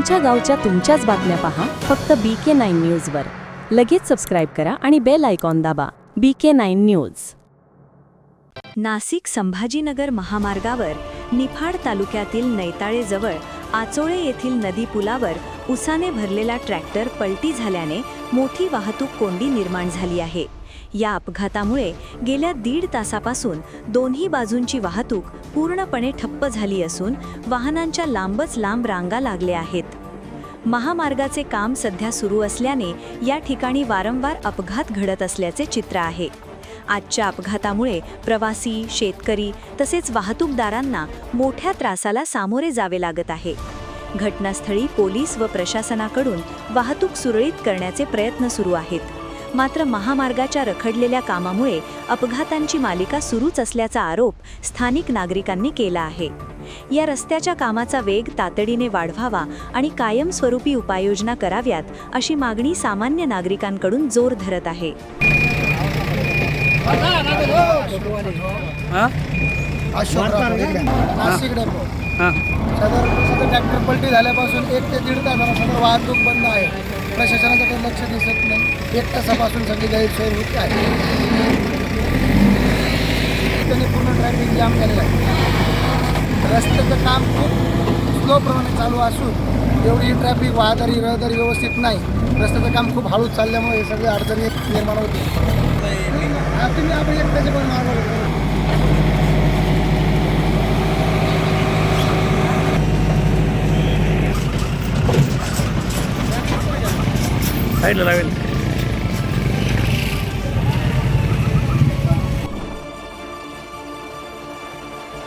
तुमच्या गावच्या तुमच्याच बातम्या पहा फक्त BK9 न्यूजवर. लगेच सबस्क्राईब करा आणि बेल आयकॉन दाबा. BK9 news. नाशिक संभाजीनगर महामार्गावर निफाड तालुक्यातील नैताळेजवळ आचोळे येथील नदी पुलावर उसाने भरलेला ट्रॅक्टर पलटी झाल्याने मोठी वाहतूक कोंडी निर्माण झाली आहे. या अपघातामुळे गेल्या 1.5 तासापासून दोन्ही बाजूंची वाहतूक पूर्णपणे ठप्प झाली असून वाहनांच्या लांबच लांब रांगा लागल्या आहेत. महामार्गाचे काम सध्या सुरू असल्याने या ठिकाणी वारंवार अपघात घडत असल्याचे चित्र आहे. आजच्या अपघातामुळे प्रवासी, शेतकरी तसेच वाहतूकदारांना मोठ्या त्रासाला सामोरे जावे लागत आहे. घटनास्थळी पोलीस व प्रशासनाकडून वाहतूक सुरळीत करण्याचे प्रयत्न सुरू आहेत. मात्र महामार्गाच्या रखडलेल्या कामामुळे अपघातांची मालिका सुरूच असल्याचा आरोप स्थानिक नागरिकांनी केला आहे. या रस्त्याच्या कामाचा वेग तातडीने वाढवावा आणि कायमस्वरूपी उपाययोजना कराव्यात अशी मागणी सामान्य नागरिकांकडून जोर धरत आहे. नाशिक डेपो सदर ट्रॅक्टर पलटी झाल्यापासून 1 ते 1.5 तासापासून वाहतूक बंद आहे. प्रशासनाचं काही लक्ष दिसत नाही. 1 तासापासून सगळी गैरसोय होत आहे. त्यांनी पूर्ण ट्रॅफिक जाम केलेलं आहे. रस्त्याचं काम खूप स्लो प्रमाणे चालू असून एवढी ट्रॅफिक रहदारी व्यवस्थित नाही. रस्त्याचं काम खूप हळू चालल्यामुळे हे सगळे अडचणी निर्माण होते. तुम्ही आपण एकट्याचे पण मार्ग साईडला लावेल.